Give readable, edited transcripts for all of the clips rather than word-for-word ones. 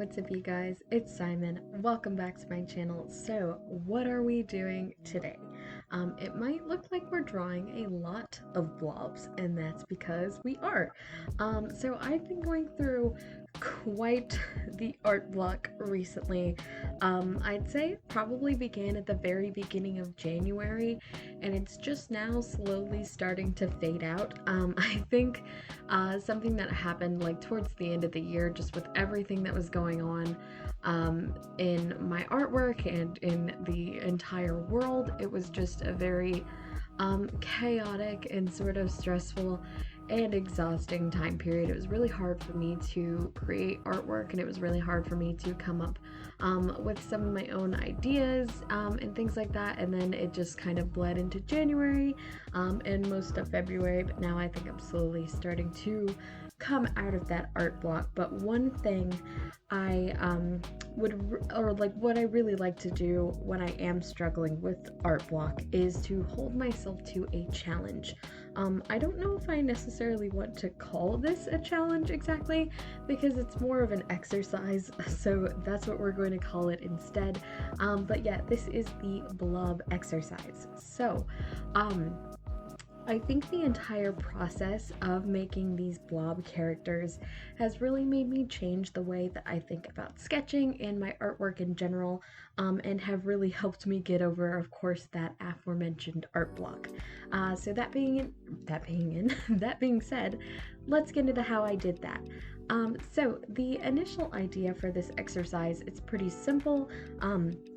what's up you guys? It's Simon. Welcome back to my channel. So what are we doing today? It might look like we're drawing a lot of blobs, and that's because we are. So I've been going through quite the art block recently. I'd say it probably began at the very beginning of January, and it's just now slowly starting to fade out. I think something that happened like towards the end of the year, just with everything that was going on in my artwork and in the entire world, it was just a very chaotic and sort of stressful and exhausting time period. It was really hard for me to create artwork, and it was really hard for me to come up with some of my own ideas and things like that. And then it just kind of bled into January and most of February, but now I think I'm slowly starting to come out of that art block. But one thing I what I really like to do when I am struggling with art block is to hold myself to a challenge. I don't know if I necessarily want to call this a challenge exactly, because it's more of an exercise, so that's what we're going to call it instead. But yeah, this is the blob exercise. So I think the entire process of making these blob characters has really made me change the way that I think about sketching and my artwork in general, and have really helped me get over, of course, that aforementioned art block. So that being said, let's get into how I did that. So the initial idea for this exercise, it's pretty simple.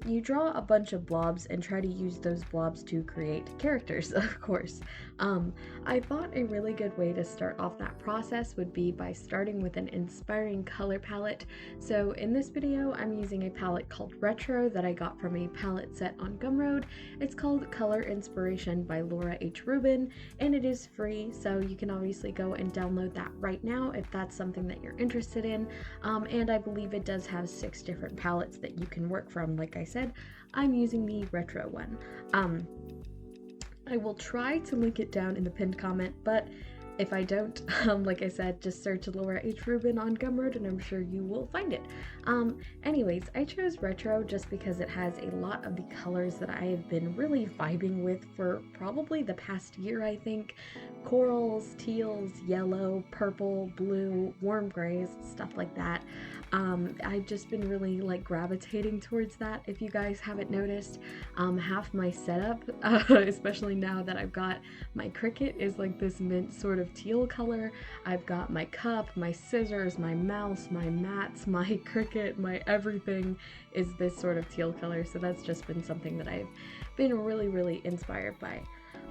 You draw a bunch of blobs and try to use those blobs to create characters, of course. I thought a really good way to start off that process would be by starting with an inspiring color palette. So in this video, I'm using a palette called Retro that I got from a palette set on Gumroad. It's called Color Inspiration by Laura H. Rubin, and it is free, so you can obviously go and download that right now if that's something that you're interested in. And I believe it does have 6 different palettes that you can work from. Like I said, I'm using the Retro one. I will try to link it down in the pinned comment, but if I don't, like I said, just search Laura H. Rubin on Gumroad and I'm sure you will find it. Anyways, I chose Retro just because it has a lot of the colors that I have been really vibing with for probably the past year, I think. Corals, teals, yellow, purple, blue, warm grays, stuff like that. I've just been really like gravitating towards that. If you guys haven't noticed, half my setup, especially now that I've got my Cricut, is like this mint sort of teal color. I've got my cup, my scissors, my mouse, my mats, my Cricut, my everything is this sort of teal color. So that's just been something that I've been really inspired by.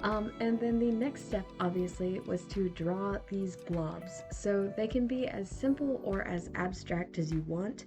And then the next step, obviously, was to draw these blobs. So they can be as simple or as abstract as you want.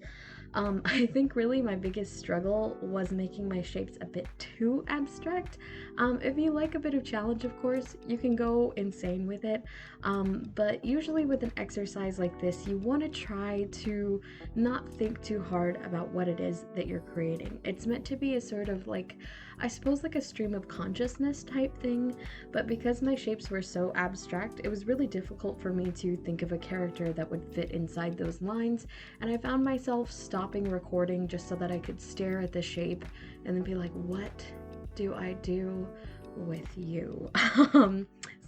I think really my biggest struggle was making my shapes a bit too abstract. If you like a bit of challenge, of course, you can go insane with it. But usually with an exercise like this, you want to try to not think too hard about what it is that you're creating. It's meant to be a sort of like, I suppose, like a stream of consciousness type thing, but because my shapes were so abstract, it was really difficult for me to think of a character that would fit inside those lines, and I found myself stopping recording just so that I could stare at the shape and then be like, what do I do with you?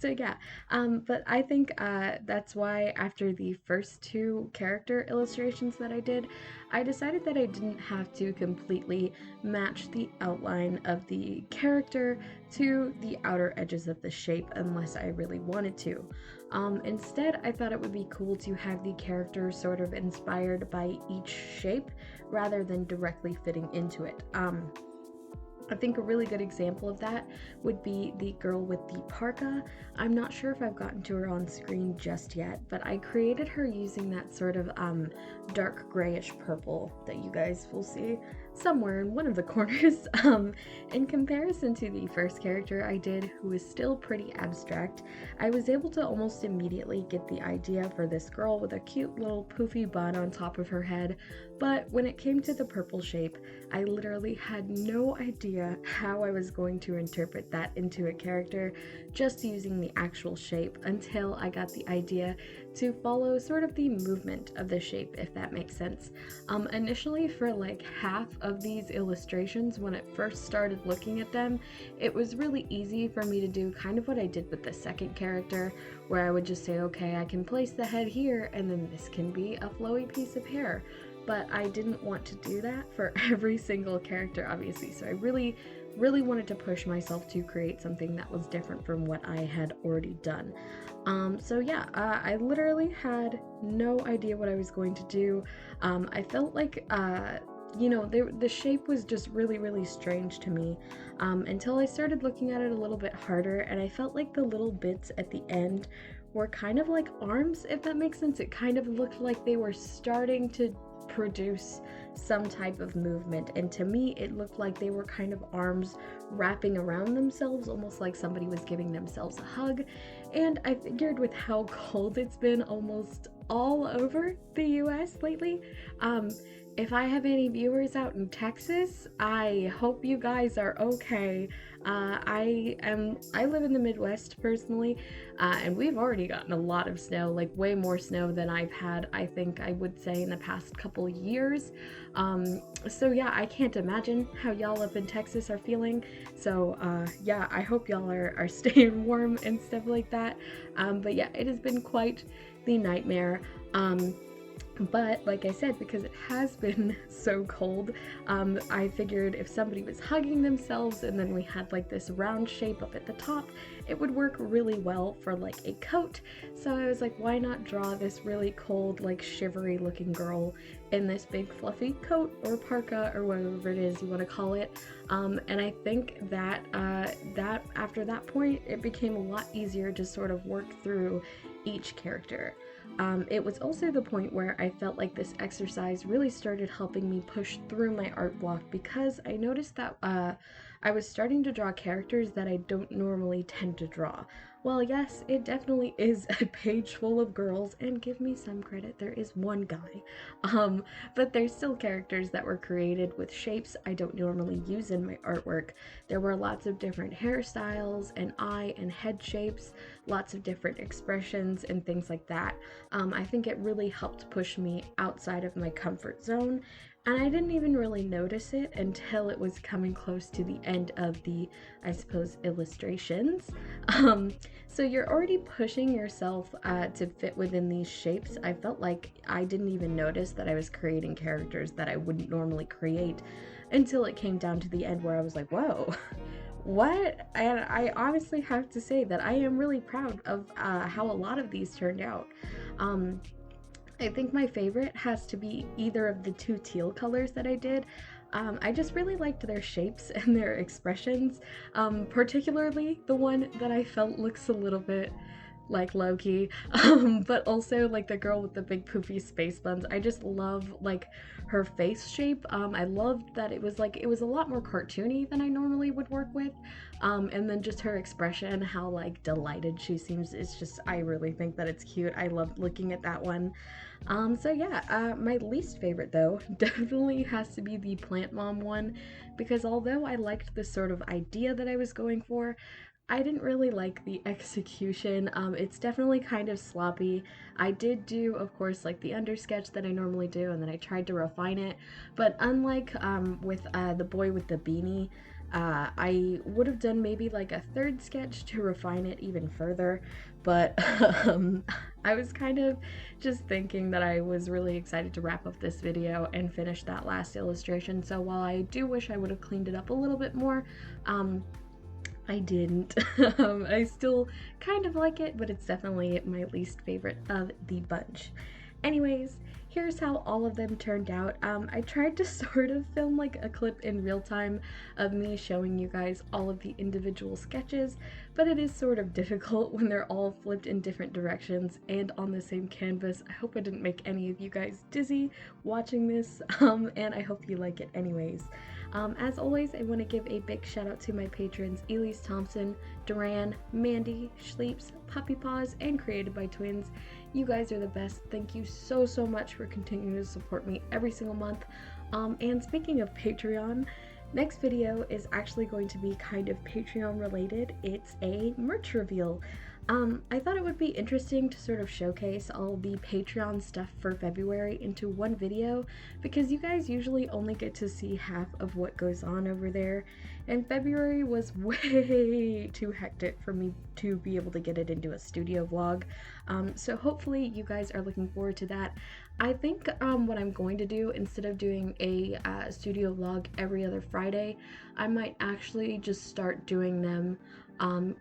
So yeah, but I think that's why after the first 2 character illustrations that I did, I decided that I didn't have to completely match the outline of the character to the outer edges of the shape unless I really wanted to. Instead, I thought it would be cool to have the character sort of inspired by each shape rather than directly fitting into it. I think a really good example of that would be the girl with the parka. I'm not sure if I've gotten to her on screen just yet, but I created her using that sort of dark grayish purple that you guys will see. somewhere in one of the corners. In comparison to the first character I did, who is still pretty abstract, I was able to almost immediately get the idea for this girl with a cute little poofy bun on top of her head, but when it came to the purple shape, I literally had no idea how I was going to interpret that into a character just using the actual shape until I got the idea to follow sort of the movement of the shape, if that makes sense. Initially, for like half of these illustrations, when I first started looking at them, it was really easy for me to do kind of what I did with the second character, where I would just say, okay, I can place the head here, and then this can be a flowy piece of hair. But I didn't want to do that for every single character, obviously, so I really wanted to push myself to create something that was different from what I had already done. So yeah, I literally had no idea what I was going to do. I felt like, you know, the shape was just really strange to me until I started looking at it a little bit harder, and I felt like the little bits at the end were kind of like arms, if that makes sense. It kind of looked like they were starting to produce some type of movement, and to me it looked like they were kind of arms wrapping around themselves, almost like somebody was giving themselves a hug. And I figured with how cold it's been almost all over the US lately, if I have any viewers out in Texas, I hope you guys are okay. I live in the Midwest personally, and we've already gotten a lot of snow, like way more snow than I've had, I think I would say, in the past couple years. So yeah, I can't imagine how y'all up in Texas are feeling. So yeah, I hope y'all are staying warm and stuff like that. But yeah, it has been quite the nightmare. But like I said, because it has been so cold, I figured if somebody was hugging themselves and then we had like this round shape up at the top, it would work really well for like a coat. So I was like, why not draw this really cold, like shivery looking girl in this big fluffy coat or parka or whatever it is you want to call it. And I think that that after that point, it became a lot easier to sort of work through each character. It was also the point where I felt like this exercise really started helping me push through my art block, because I noticed that I was starting to draw characters that I don't normally tend to draw. Well, yes, it definitely is a page full of girls, and give me some credit, there is one guy. But there's still characters that were created with shapes I don't normally use in my artwork. There were lots of different hairstyles and eye and head shapes, lots of different expressions and things like that. I think it really helped push me outside of my comfort zone, and I didn't even really notice it until it was coming close to the end of the, I suppose, illustrations. So you're already pushing yourself to fit within these shapes. I felt like I didn't even notice that I was creating characters that I wouldn't normally create until it came down to the end, where I was like, whoa, what? And I honestly have to say that I am really proud of how a lot of these turned out. I think my favorite has to be either of the two teal colors that I did. I just really liked their shapes and their expressions, particularly the one that I felt looks a little bit like Loki, but also like the girl with the big poofy space buns. I just love like her face shape. I loved that it was a lot more cartoony than I normally would work with. And then just her expression, how like delighted she seems, it's just, I really think that it's cute. I love looking at that one. So yeah, my least favorite though definitely has to be the plant mom one, because although I liked the sort of idea that I was going for, I didn't really like the execution. It's definitely kind of sloppy. I did do, of course, like the undersketch that I normally do, and then I tried to refine it. But unlike with the boy with the beanie, I would have done maybe like a third sketch to refine it even further. But I was kind of just thinking that I was really excited to wrap up this video and finish that last illustration. So while I do wish I would have cleaned it up a little bit more, I didn't. I still kind of like it, but it's definitely my least favorite of the bunch. Anyways, here's how all of them turned out. I tried to sort of film like a clip in real time of me showing you guys all of the individual sketches, but it is sort of difficult when they're all flipped in different directions and on the same canvas. I hope I didn't make any of you guys dizzy watching this, and I hope you like it anyways. As always, I want to give a big shout out to my patrons Elise Thompson, Duran, Mandy, Schleeps, Puppy Paws, and Created by Twins. You guys are the best. Thank you so much for continuing to support me every single month. And speaking of Patreon, next video is actually going to be kind of Patreon related. It's a merch reveal. I thought it would be interesting to sort of showcase all the Patreon stuff for February into one video, because you guys usually only get to see half of what goes on over there, and February was way too hectic for me to be able to get it into a studio vlog. So hopefully you guys are looking forward to that. I think what I'm going to do, instead of doing a studio vlog every other Friday, I might actually just start doing them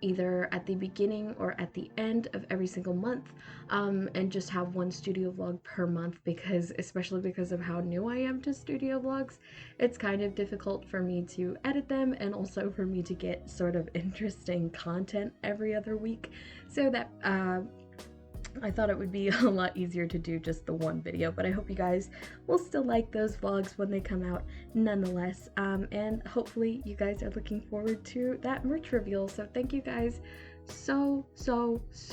either at the beginning or at the end of every single month, and just have one studio vlog per month, because especially because of how new I am to studio vlogs, it's kind of difficult for me to edit them and also for me to get sort of interesting content every other week. So that I thought it would be a lot easier to do just the one video, but I hope you guys will still like those vlogs when they come out nonetheless. And hopefully you guys are looking forward to that merch reveal. So thank you guys so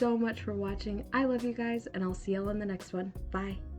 much for watching. I love you guys, and I'll see y'all in the next one. Bye.